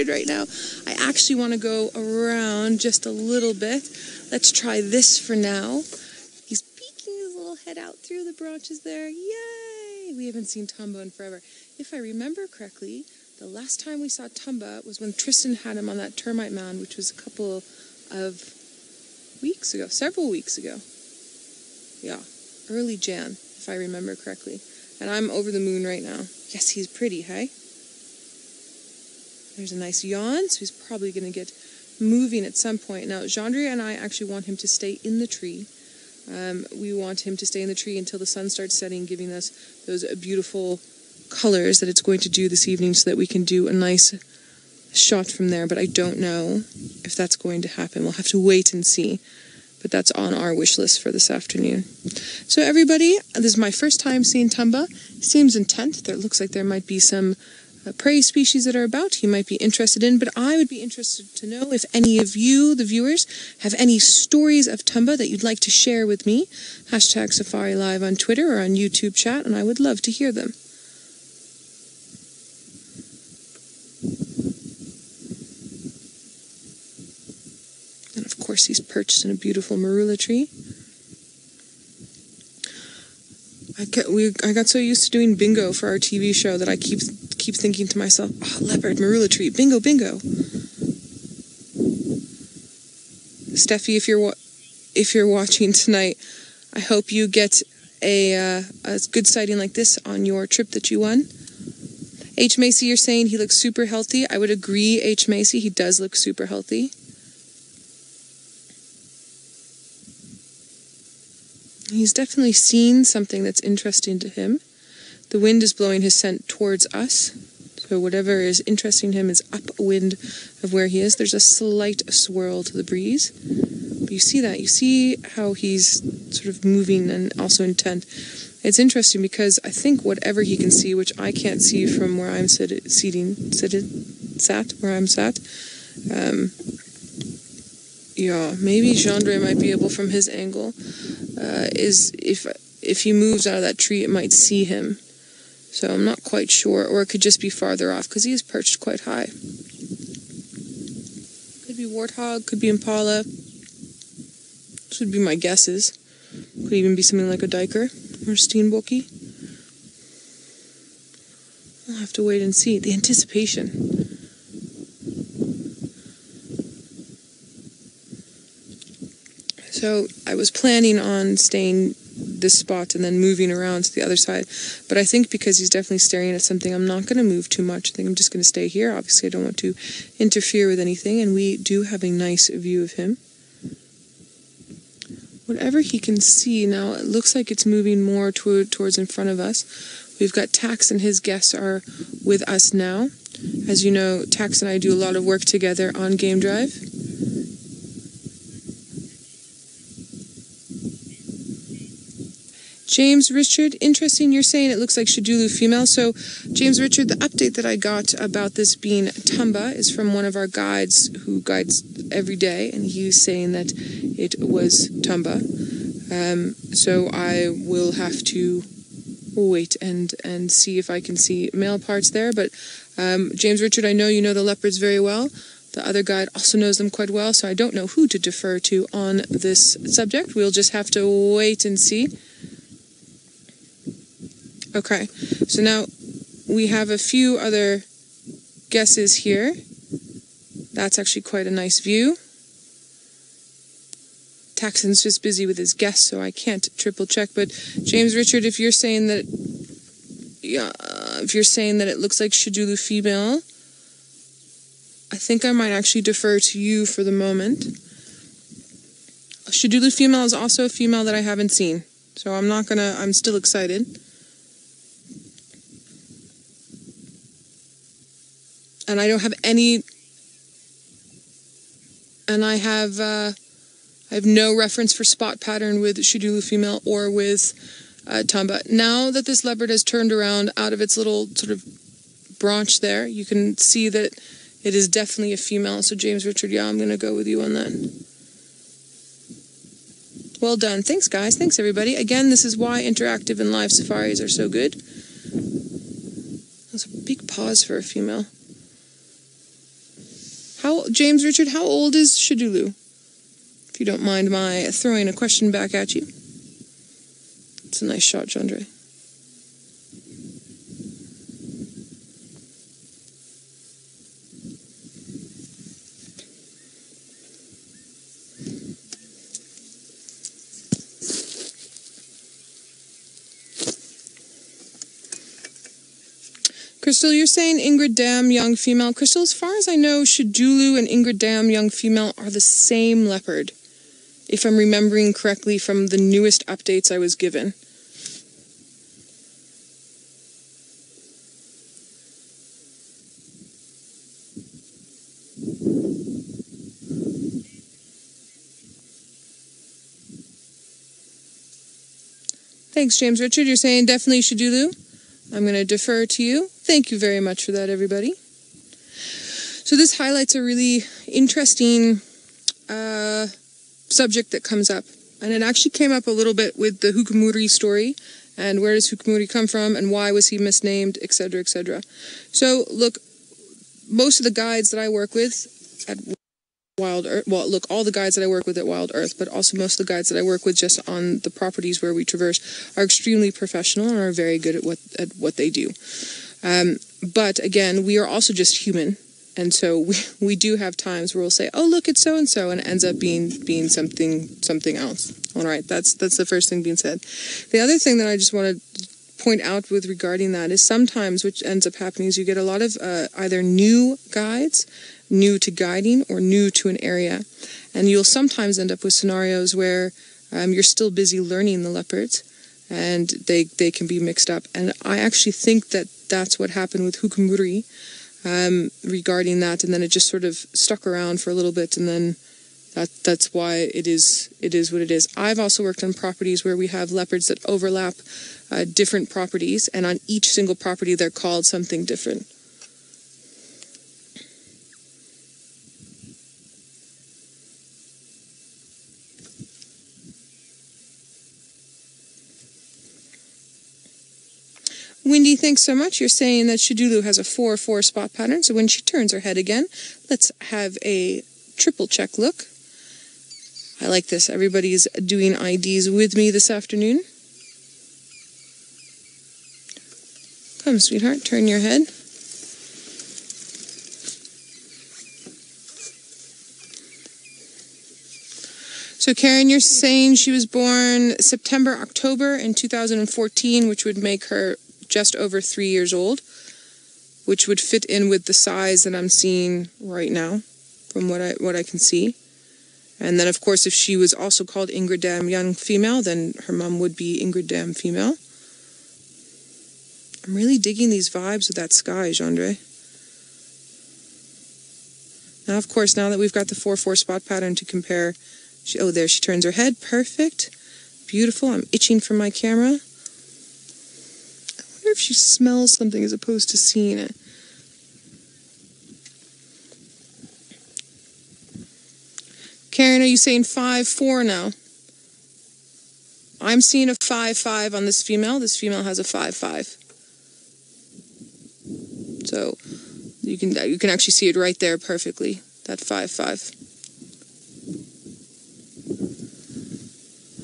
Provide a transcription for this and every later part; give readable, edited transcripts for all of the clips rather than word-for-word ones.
right now. I actually want to go around just a little bit. Let's try this for now. He's peeking his little head out through the branches there. Yay! We haven't seen Tumba in forever. If I remember correctly, the last time we saw Tumba was when Tristan had him on that termite mound, which was a couple of weeks ago, several weeks ago. Yeah, early Jan, if I remember correctly. And I'm over the moon right now. Yes, he's pretty, hey? There's a nice yawn, so he's probably going to get moving at some point. Now, Gendria and I actually want him to stay in the tree. We want him to stay in the tree until the sun starts setting, giving us those beautiful colors that it's going to do this evening so that we can do a nice shot from there. But I don't know if that's going to happen. We'll have to wait and see. But that's on our wish list for this afternoon. So everybody, this is my first time seeing Tumba. He seems intent. There looks like there might be some prey species that are about he might be interested in, but I would be interested to know if any of you, the viewers, have any stories of Tumba that you'd like to share with me. Hashtag Safari Live on Twitter or on YouTube chat, and I would love to hear them. And of course he's perched in a beautiful marula tree. I got so used to doing bingo for our TV show that I keep thinking to myself, oh, leopard, marula tree, bingo, bingo. Steffi, if you're watching tonight, I hope you get a good sighting like this on your trip that you won. H. Macy, you're saying he looks super healthy. I would agree, H. Macy, he does look super healthy. He's definitely seen something that's interesting to him. The wind is blowing his scent towards us. So whatever is interesting him is upwind of where he is. There's a slight swirl to the breeze. But you see that. You see how he's sort of moving and also intent. It's interesting because I think whatever he can see, which I can't see from where I'm sat. Yeah, maybe Gendria might be able from his angle. Is if he moves out of that tree, it might see him. So I'm not quite sure, or it could just be farther off because he is perched quite high. Could be warthog, could be impala. This would be my guesses. Could even be something like a duiker or steenbokkie. I'll have to wait and see. The anticipation. So I was planning on staying this spot and then moving around to the other side. But I think because he's definitely staring at something, I'm not going to move too much. I think I'm just going to stay here. Obviously, I don't want to interfere with anything. And we do have a nice view of him. Whatever he can see now, it looks like it's moving more towards in front of us. We've got Tax and his guests are with us now. As you know, Tax and I do a lot of work together on Game Drive. James Richard, interesting, you're saying it looks like Xidulu female. So, James Richard, the update that I got about this being Tumba is from one of our guides who guides every day, and he's saying that it was Tumba. So I will have to wait and see if I can see male parts there. But James Richard, I know you know the leopards very well. The other guide also knows them quite well, so I don't know who to defer to on this subject. We'll just have to wait and see. Okay, so now we have a few other guesses here. That's actually quite a nice view. Taxon's just busy with his guests, so I can't triple check. But James Richard, if you're saying that, it looks like Xidulu female, I think I might actually defer to you for the moment. Xidulu female is also a female that I haven't seen, so I'm still excited. And I don't have any, and I have no reference for spot pattern with Xidulu female or with Tumba. Now that this leopard has turned around out of its little sort of branch there, you can see that it is definitely a female. So James Richard, yeah, I'm going to go with you on that. Well done. Thanks, guys. Thanks, everybody. Again, this is why interactive and live safaris are so good. That's a big pause for a female. James Richard, how old is Xidulu? If you don't mind my throwing a question back at you. It's a nice shot, Jandre. Crystal, you're saying Ingrid Dam Young Female. Crystal, as far as I know, Xidulu and Ingrid Dam Young Female are the same leopard, if I'm remembering correctly from the newest updates I was given. Thanks, James Richard. You're saying definitely Xidulu. I'm going to defer to you. Thank you very much for that, everybody. So this highlights a really interesting subject that comes up. And it actually came up a little bit with the Hukumuri story. And where does Hukumuri come from? And why was he misnamed? Etc., etc. So, look, most of the guides that I work with at WildEarth, well, look, all the guides that I work with at WildEarth, but also most of the guides that I work with just on the properties where we traverse are extremely professional and are very good at what they do. But again, we are also just human, and so we do have times where we'll say, "Oh, look, it's so and so," and it ends up being something else. All right, that's the first thing being said. The other thing that I just want to point out with regarding that is sometimes, which ends up happening, is you get a lot of either new guides, new to guiding, or new to an area, and you'll sometimes end up with scenarios where you're still busy learning the leopards, and they can be mixed up. And I actually think that that's what happened with Hukumuri regarding that, and then it just sort of stuck around for a little bit, and then that's why it is what it is. I've also worked on properties where we have leopards that overlap different properties, and on each single property they're called something different. Wendy, thanks so much. You're saying that Xidulu has a 4-4 spot pattern, so when she turns her head again, let's have a triple check look. I like this. Everybody's doing IDs with me this afternoon. Come, sweetheart, turn your head. So, Karen, you're saying she was born September, October in 2014, which would make her just over 3 years old, which would fit in with the size that I'm seeing right now, from what I can see. And then, of course, if she was also called Ingrid Dam Young Female, then her mom would be Ingrid Dam Female. I'm really digging these vibes with that sky, Jandre. Now, of course, now that we've got the 4-4 spot pattern to compare, oh, there she turns her head. Perfect. Beautiful. I'm itching for my camera. I wonder if she smells something as opposed to seeing it. Karen, are you saying 5-4 now? I'm seeing a 5-5 on this female. This female has a 5-5. So you can actually see it right there perfectly. That 5-5.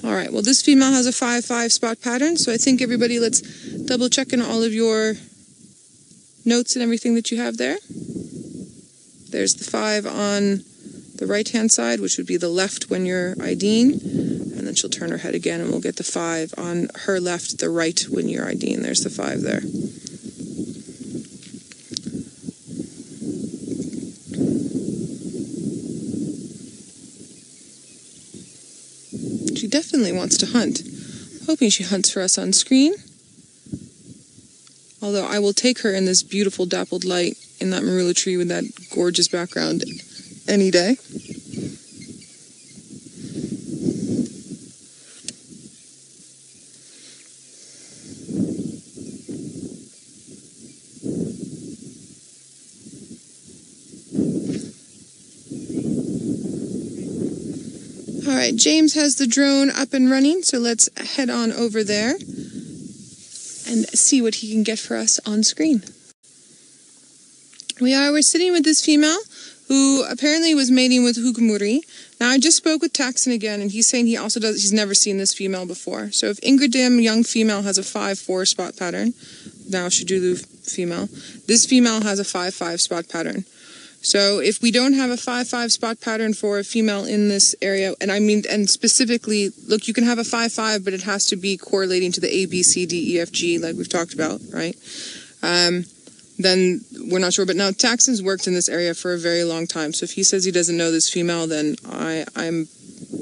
All right. Well, this female has a 5-5 spot pattern. So I think everybody, let's double check in all of your notes and everything that you have there. There's the 5 on the right-hand side, which would be the left when you're IDing, and then she'll turn her head again, and we'll get the 5 on her left, the right when you're IDing. There's the 5 there. She definitely wants to hunt. I'm hoping she hunts for us on screen. Although I will take her in this beautiful dappled light in that marula tree with that gorgeous background any day. All right, James has the drone up and running, so let's head on over there and see what he can get for us on screen. We're sitting with this female who apparently was mating with Hukumuri. Now, I just spoke with Taxon again, and he's saying he's never seen this female before. So if Ingrid Dam young female has a 5-4 spot pattern, now Xidulu female, this female has a 5-5 spot pattern. So if we don't have a 5-5 spot pattern for a female in this area, and specifically, look, you can have a 5-5, but it has to be correlating to the A, B, C, D, E, F, G, like we've talked about, right? Then we're not sure. But now Taxon's worked in this area for a very long time. So if he says he doesn't know this female, then I'm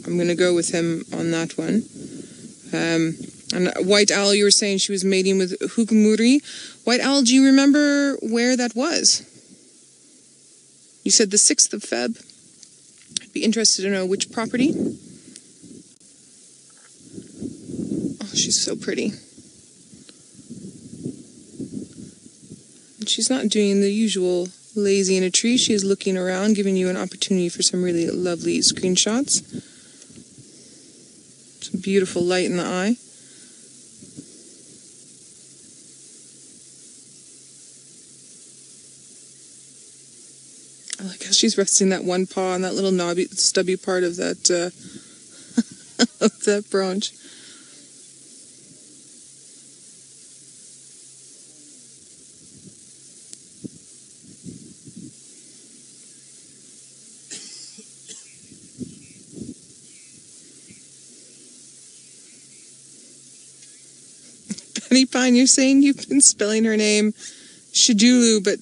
going to go with him on that one. And White Owl, you were saying she was mating with Hukumuri. White Owl, do you remember where that was? You said the 6th of Feb. I'd be interested to know which property. Oh, she's so pretty. And she's not doing the usual lazy in a tree. She is looking around, giving you an opportunity for some really lovely screenshots. Some beautiful light in the eye. I like how she's resting that one paw on that little knobby, stubby part of that of that branch. Penny Pine, you're saying you've been spelling her name Xidulu, but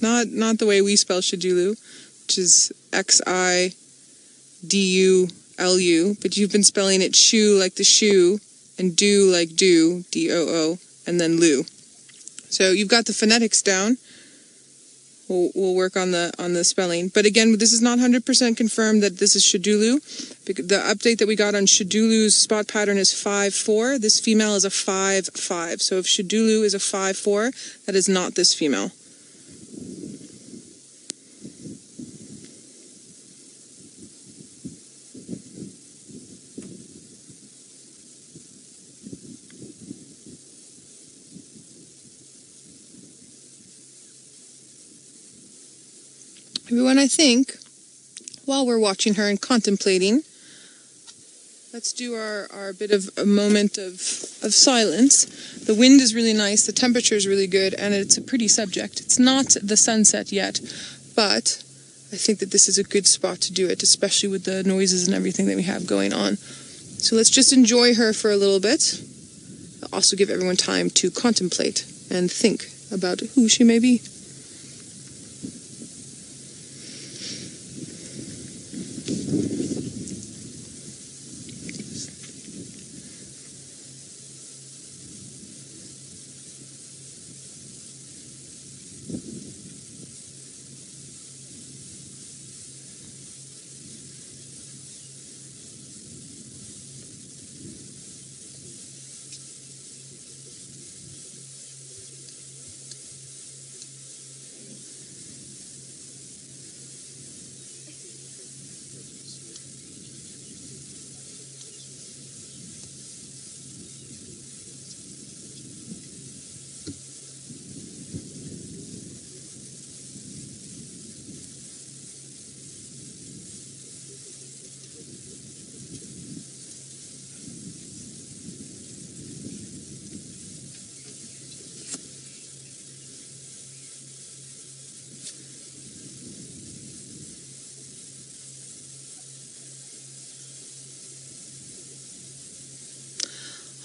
not the way we spell Xidulu, which is Xidulu, but you've been spelling it shoe like the shoe, and do like do, D-O-O, and then lu. So you've got the phonetics down. We'll work on the spelling. But again, this is not 100% confirmed that this is Xidulu. The update that we got on Xidulu's spot pattern is 5-4. This female is a 5-5. So if Xidulu is a 5-4, that is not this female. Everyone, I think, while we're watching her and contemplating, let's do our bit of a moment of silence. The wind is really nice, the temperature is really good, and it's a pretty subject. It's not the sunset yet, but I think that this is a good spot to do it, especially with the noises and everything that we have going on. So let's just enjoy her for a little bit. I'll also give everyone time to contemplate and think about who she may be.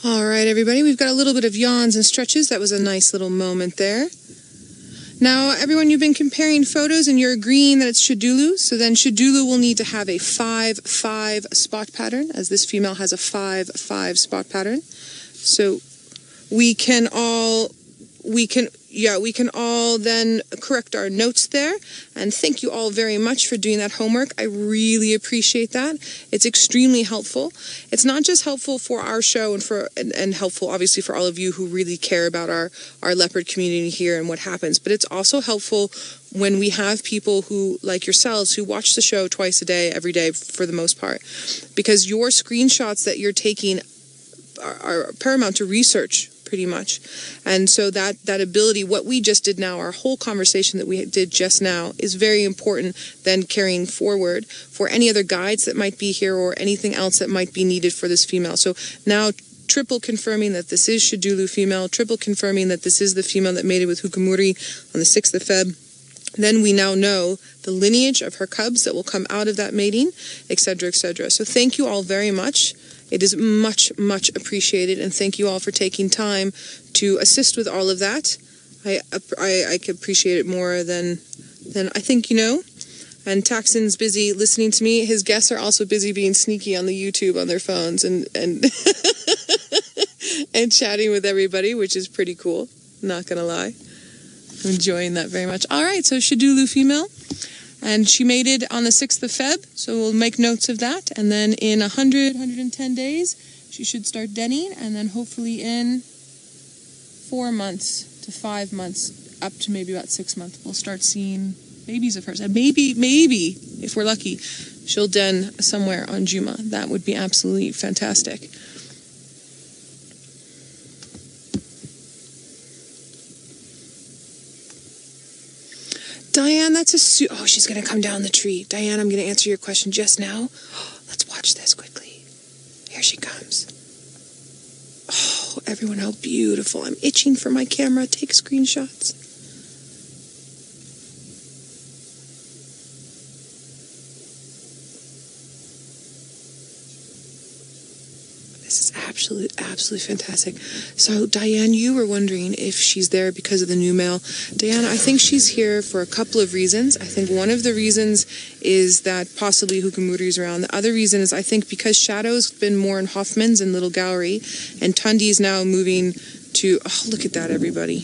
All right, everybody, we've got a little bit of yawns and stretches. That was a nice little moment there. Now, everyone, you've been comparing photos and you're agreeing that it's Xidulu. So then Xidulu will need to have a 5-5 spot pattern, as this female has a 5-5 spot pattern. So we can all then correct our notes there. And thank you all very much for doing that homework. I really appreciate that. It's extremely helpful. It's not just helpful for our show and helpful obviously for all of you who really care about our leopard community here and what happens, but it's also helpful when we have people who, like yourselves, who watch the show twice a day, every day for the most part, because your screenshots that you're taking are paramount to research pretty much. And so that ability, what we just did now, our whole conversation that we did just now, is very important then carrying forward for any other guides that might be here or anything else that might be needed for this female. So now triple confirming that this is Xidulu female, triple confirming that this is the female that mated with Hukumuri on the 6th of Feb. Then we now know the lineage of her cubs that will come out of that mating, etc., etc. So thank you all very much. It is much, much appreciated, and thank you all for taking time to assist with all of that. I could appreciate it more than I think you know. And Taxon's busy listening to me. His guests are also busy being sneaky on the YouTube on their phones and and chatting with everybody, which is pretty cool. Not gonna lie, I'm enjoying that very much. All right, so Xidulu female. And she mated on the 6th of Feb, so we'll make notes of that. And then in 110 days, she should start denning. And then hopefully in 4 months to 5 months, up to maybe about 6 months, we'll start seeing babies of hers. And maybe, if we're lucky, she'll den somewhere on Djuma. That would be absolutely fantastic. Diane, that's a oh, she's going to come down the tree. Diane, I'm going to answer your question just now. Oh, let's watch this quickly. Here she comes. Oh, everyone, how beautiful. I'm itching for my camera. Take screenshots. This is absolutely fantastic. So, Diane, you were wondering if she's there because of the new male. Diane, I think she's here for a couple of reasons. I think one of the reasons is that possibly Hukumuri is around. The other reason is I think because Shadow's been more in Hoffman's and Little Gallery, and Tundi's now moving to... Oh, look at that, everybody.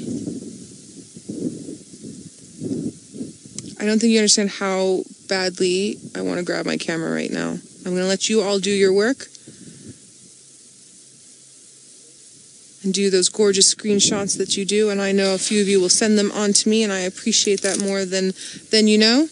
I don't think you understand how badly I want to grab my camera right now. I'm going to let you all do your work and do those gorgeous screenshots that you do, and I know a few of you will send them on to me, and I appreciate that more than you know.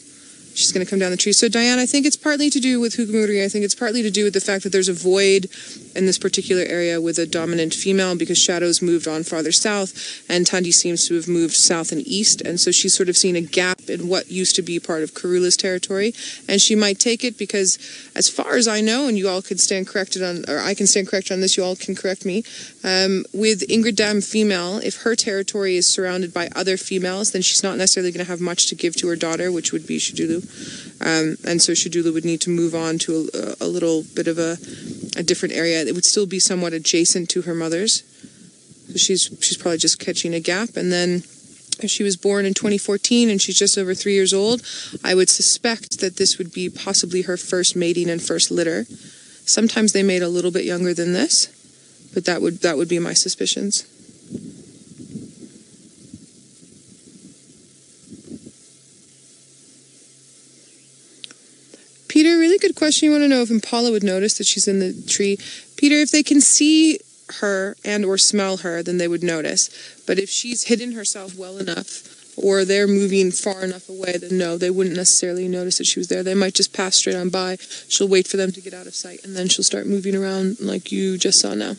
She's going to come down the tree. So, Diane, I think it's partly to do with Hukumuri. I think it's partly to do with the fact that there's a void in this particular area with a dominant female because Shadow's moved on farther south, and Tundi seems to have moved south and east, and so she's sort of seen a gap in what used to be part of Karula's territory, and she might take it because, as far as I know, and you all could stand corrected on, or I can stand corrected on this, you all can correct me, with Ingrid Dam Female, if her territory is surrounded by other females, then she's not necessarily going to have much to give to her daughter, which would be Xidulu. And so Xidulu would need to move on to a little bit of a different area. It would still be somewhat adjacent to her mother's. So she's probably just catching a gap. And then if she was born in 2014 and she's just over 3 years old, I would suspect that this would be possibly her first mating and first litter. Sometimes they mate a little bit younger than this, but that would be my suspicions. Peter, really good question. You want to know if Impala would notice that she's in the tree. Peter, if they can see her and or smell her, then they would notice. But if she's hidden herself well enough or they're moving far enough away, then no, they wouldn't necessarily notice that she was there. They might just pass straight on by. She'll wait for them to get out of sight, and then she'll start moving around like you just saw now.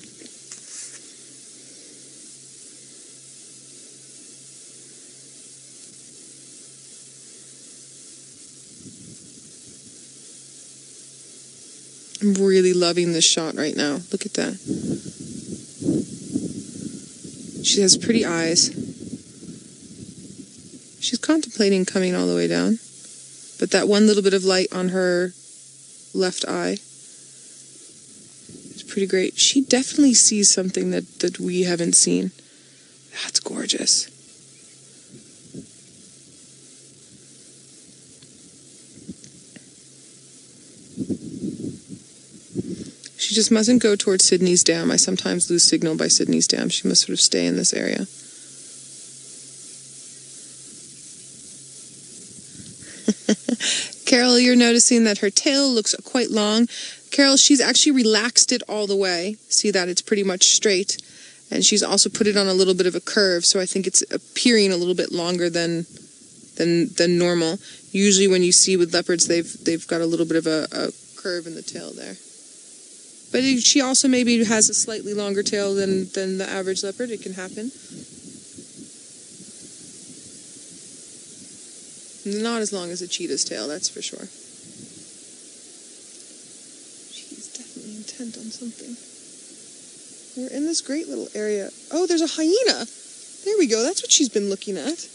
I'm really loving this shot right now. Look at that. She has pretty eyes. She's contemplating coming all the way down. But that one little bit of light on her left eye is pretty great. She definitely sees something that we haven't seen. That's gorgeous. She just mustn't go towards Sydney's Dam. I sometimes lose signal by Sydney's Dam. She must sort of stay in this area. Carol, you're noticing that her tail looks quite long. Carol, she's actually relaxed it all the way. See that? It's pretty much straight. And she's also put it on a little bit of a curve, so I think it's appearing a little bit longer than normal. Usually when you see with leopards, they've got a little bit of a curve in the tail there. But she also maybe has a slightly longer tail than the average leopard. It can happen. Not as long as a cheetah's tail, that's for sure. She's definitely intent on something. We're in this great little area. Oh, there's a hyena. There we go. That's what she's been looking at.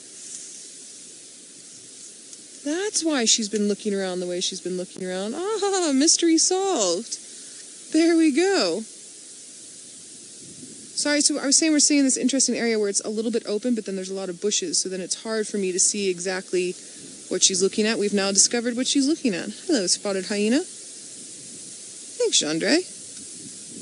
That's why she's been looking around the way she's been looking around. Ah, mystery solved. There we go. Sorry, so I was saying we're seeing this interesting area where it's a little bit open, but then there's a lot of bushes, so then it's hard for me to see exactly what she's looking at. We've now discovered what she's looking at. Hello, spotted hyena. Thanks, Chandra.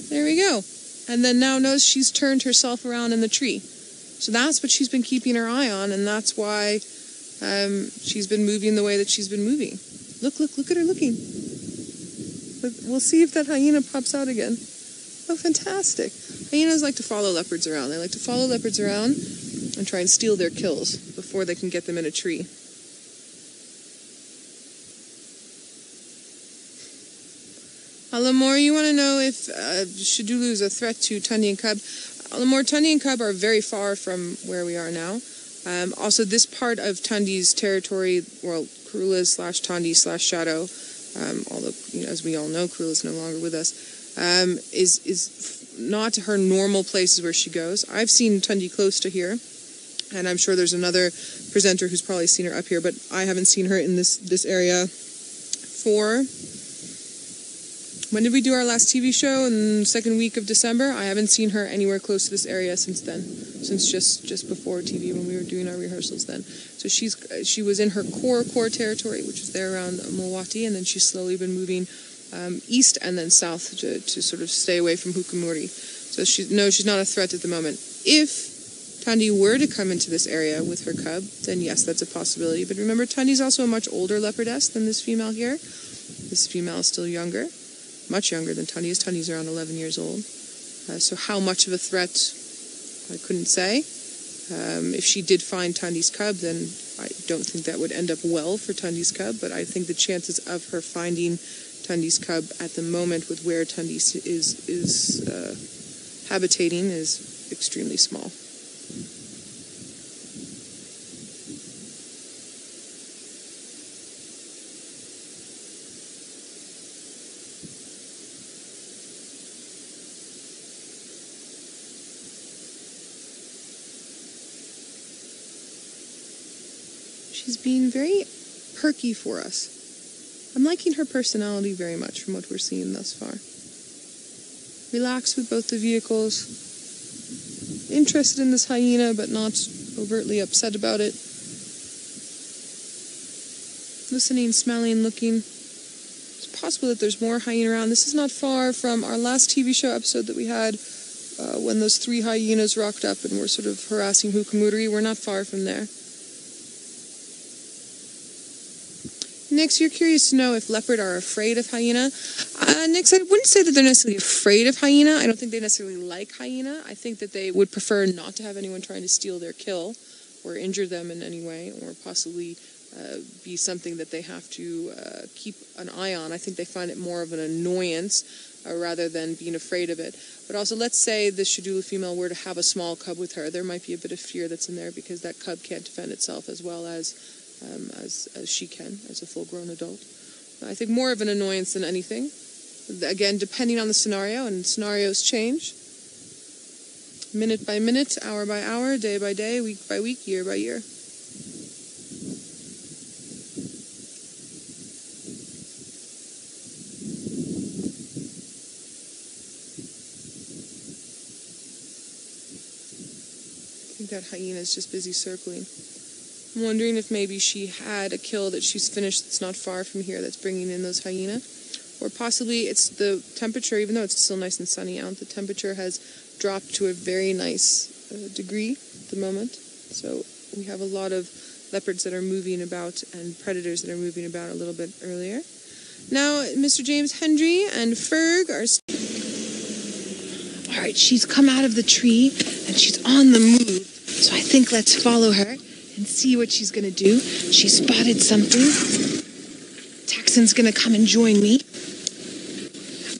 There we go. And then now knows she's turned herself around in the tree. So that's what she's been keeping her eye on, and that's why she's been moving the way that she's been moving. Look at her looking. We'll see if that hyena pops out again. Oh, fantastic. Hyenas like to follow leopards around. They like to follow leopards around and try and steal their kills before they can get them in a tree. Lamore, you want to know if Xidulu is a threat to Tundi and cub? Lamore, Tundi and cub are very far from where we are now. Also, this part of Tundi's territory, well, Karula/Tundi/Shadow, although, you know, as we all know, Karula is no longer with us, is not her normal places where she goes. I've seen Tundi close to here, and I'm sure there's another presenter who's probably seen her up here, but I haven't seen her in this area for... When did we do our last TV show? In the second week of December? I haven't seen her anywhere close to this area since then. Since just before TV when we were doing our rehearsals then. So she was in her core territory, which is there around Mawati, and then she's slowly been moving east and then south to sort of stay away from Hukumuri. So she's not a threat at the moment. If Tundi were to come into this area with her cub, then yes, that's a possibility. But remember, Tundi's also a much older leopardess than this female here. This female is still younger. Much younger than Tundi is. Tundi's around 11 years old. So how much of a threat, I couldn't say. If she did find Tundi's cub, then I don't think that would end up well for Tundi's cub, but I think the chances of her finding Tundi's cub at the moment with where Tundi is habitating is extremely small. She's being very perky for us. I'm liking her personality very much from what we're seeing thus far. Relaxed with both the vehicles. Interested in this hyena, but not overtly upset about it. Listening, smelling, looking. It's possible that there's more hyena around. This is not far from our last TV show episode that we had when those 3 hyenas rocked up and were sort of harassing Hukumuri. We're not far from there. Nix, you're curious to know if leopard are afraid of hyena. Nix, I wouldn't say that they're necessarily afraid of hyena. I don't think they necessarily like hyena. I think that they would prefer not to have anyone trying to steal their kill or injure them in any way, or possibly be something that they have to keep an eye on. I think they find it more of an annoyance rather than being afraid of it. But also, let's say the Xidulu female were to have a small cub with her. There might be a bit of fear that's in there because that cub can't defend itself as well as she can, as a full-grown adult. I think more of an annoyance than anything. Again, depending on the scenario, and scenarios change. Minute by minute, hour by hour, day by day, week by week, year by year. I think that hyena is just busy circling. I'm wondering if maybe she had a kill that she's finished that's not far from here that's bringing in those hyena. Or possibly it's the temperature, even though it's still nice and sunny out, the temperature has dropped to a very nice degree at the moment. So we have a lot of leopards that are moving about and predators that are moving about a little bit earlier. Now, Mr. James Hendry and Ferg are... All right, she's come out of the tree and she's on the move. So I think let's follow her and see what she's going to do. She spotted something. Taxon's going to come and join me.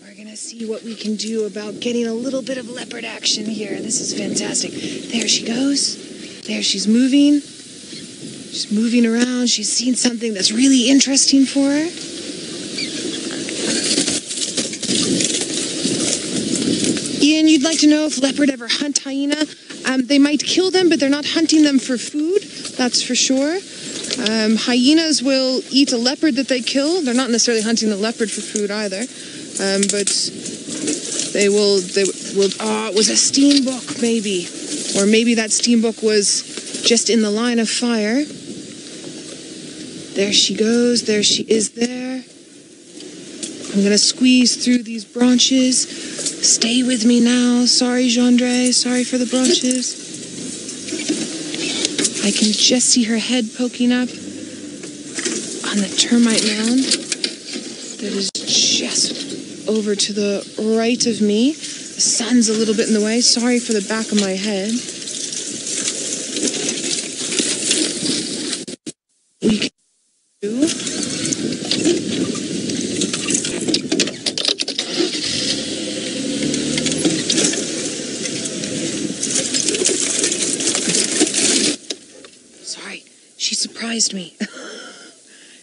We're going to see see what we can do about getting a little bit of leopard action here. This is fantastic. There she goes. There she's moving. She's moving around. She's seen something that's really interesting for her. Ian, you'd like to know if leopard ever hunt hyena? They might kill them, but they're not hunting them for food. That's for sure. Hyenas will eat a leopard that they kill. They're not necessarily hunting the leopard for food either. But they will, oh, it was a steenbok maybe. Or maybe that steenbok was just in the line of fire. There she goes. There she is there. I'm going to squeeze through these branches. Stay with me now. Sorry, Gendre. Sorry for the branches. I can just see her head poking up on the termite mound that is just over to the right of me. The sun's a little bit in the way. Sorry for the back of my head. We can do. Sorry, she surprised me.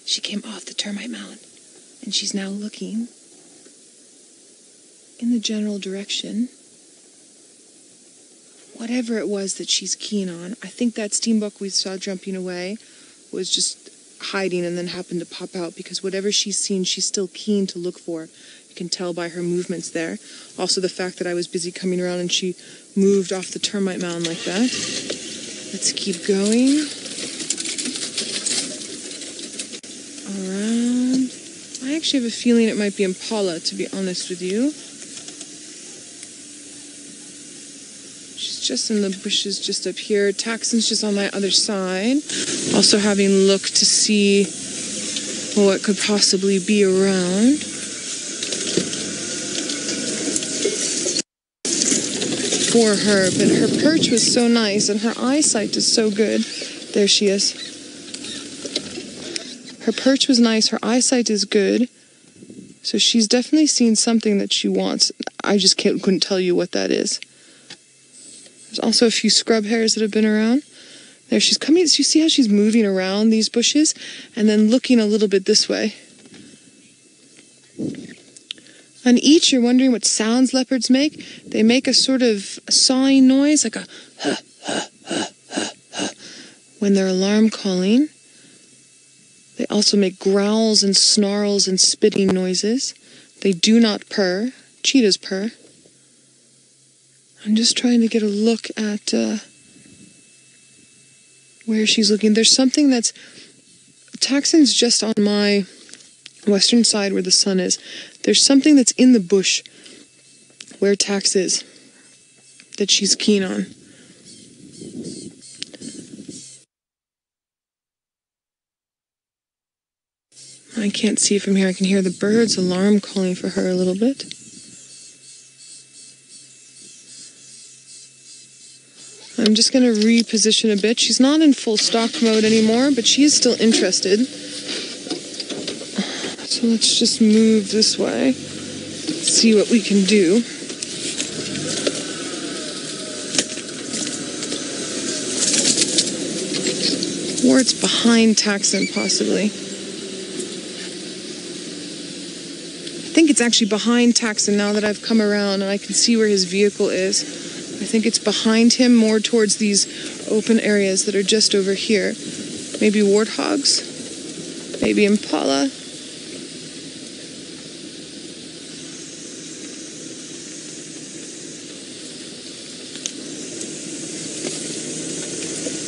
She came off the termite mound, and she's now looking in the general direction. Whatever it was that she's keen on. I think that steenbok we saw jumping away was just hiding and then happened to pop out, because whatever she's seen, she's still keen to look for. You can tell by her movements there. Also the fact that I was busy coming around and she moved off the termite mound like that. Let's keep going. Around. I actually have a feeling it might be impala, to be honest with you. She's just in the bushes just up here. Taxon's just on my other side. Also having a look to see what could possibly be around. For her, but her perch was so nice and her eyesight is so good. There she is. Her perch was nice, her eyesight is good. So she's definitely seen something that she wants. I just couldn't tell you what that is. There's also a few scrub hares that have been around. There she's coming. So you see how she's moving around these bushes and then looking a little bit this way. On each, you're wondering what sounds leopards make. They make a sort of sawing noise, like a huh, huh, huh, huh, huh, when they're alarm calling. They also make growls and snarls and spitting noises. They do not purr. Cheetahs purr. I'm just trying to get a look at where she's looking. There's something that's... Taxon's just on my western side where the sun is. There's something that's in the bush where Tax is that she's keen on. I can't see from here. I can hear the birds alarm calling for her a little bit. I'm just going to reposition a bit. She's not in full stock mode anymore, but she is still interested. So let's just move this way, see what we can do. Or it's behind Taxon, possibly. I think it's actually behind Taxon now that I've come around and I can see where his vehicle is. I think it's behind him, more towards these open areas that are just over here. Maybe warthogs, maybe impala.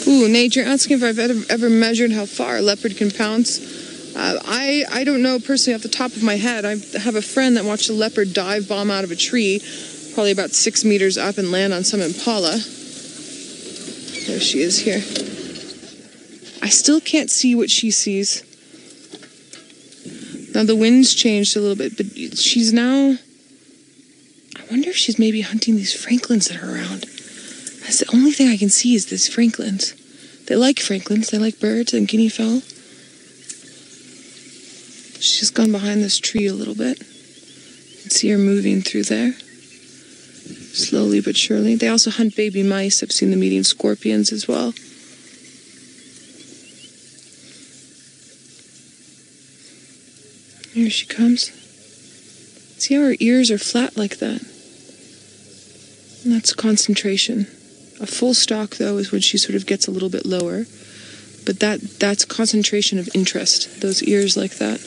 Ooh, Nate, you're asking if I've ever measured how far a leopard can pounce. I don't know personally off the top of my head. I have a friend that watched a leopard dive bomb out of a tree, probably about 6 meters up, and land on some impala. There she is here. I still can't see what she sees. Now the wind's changed a little bit, but she's now... I wonder if she's maybe hunting these francolins that are around. That's the only thing I can see is these francolins. They like francolins. They like birds and guinea fowl. She's gone behind this tree a little bit. You can see her moving through there. Slowly but surely. They also hunt baby mice. I've seen them eating scorpions as well. Here she comes. See how her ears are flat like that? And that's concentration. A full stalk, though, is when she sort of gets a little bit lower. But that's concentration of interest. Those ears like that.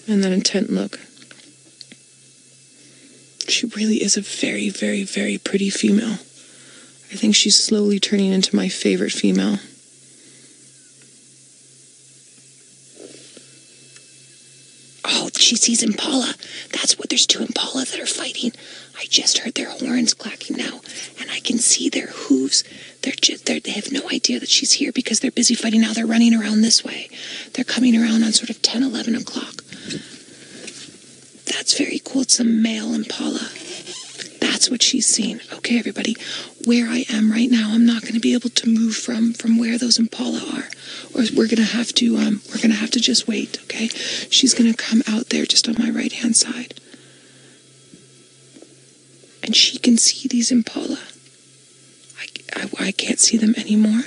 And that intent look. She really is a very, very, very pretty female. I think she's slowly turning into my favorite female. Oh, she sees impala. That's what, there's two impala that are fighting. I just heard their horns clacking now, and I can see their hooves. They have no idea that she's here because they're busy fighting now. They're running around this way. They're coming around on sort of 10, 11 o'clock. That's very cool. It's a male impala. That's what she's seen. Okay, everybody, where I am right now, I'm not going to be able to move from where those impala are, or we're going to have to just wait. Okay, she's going to come out there just on my right hand side, and she can see these impala. I can't see them anymore.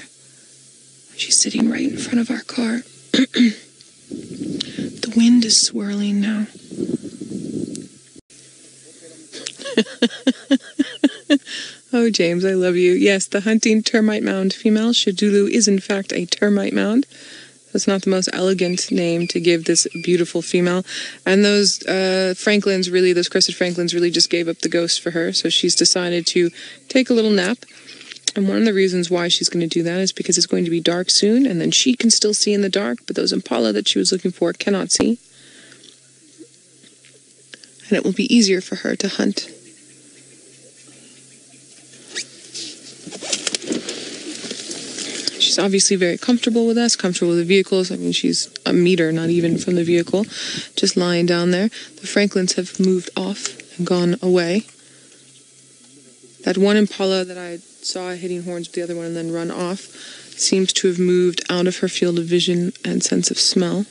She's sitting right in front of our car. The wind is swirling now. Oh, James, I love you. Yes, the hunting termite mound female, Xidulu, is in fact a termite mound. That's not the most elegant name to give this beautiful female. And those francolins, really, those crested francolins really just gave up the ghost for her. So she's decided to take a little nap. And one of the reasons why she's going to do that is because it's going to be dark soon, and then she can still see in the dark, but those impala that she was looking for cannot see. And it will be easier for her to hunt. She's obviously very comfortable with us, comfortable with the vehicles. I mean, she's a meter, not even from the vehicle, just lying down there. The francolins have moved off and gone away. That one impala that I saw hitting horns with the other one and then run off seems to have moved out of her field of vision and sense of smell.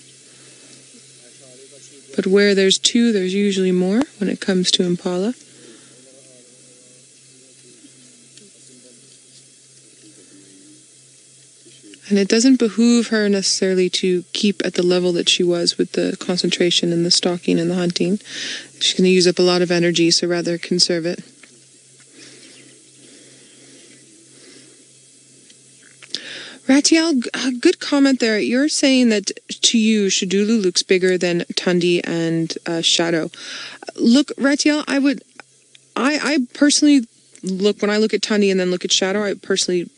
But where there's two, there's usually more when it comes to impala. And it doesn't behoove her necessarily to keep at the level that she was with the concentration and the stalking and the hunting. She's going to use up a lot of energy, so rather conserve it. Ratiel, good comment there. You're saying that to you, Xidulu looks bigger than Tundi and Shadow. Look, Ratiel, I personally look, when I look at Tundi and then look at Shadow, I personally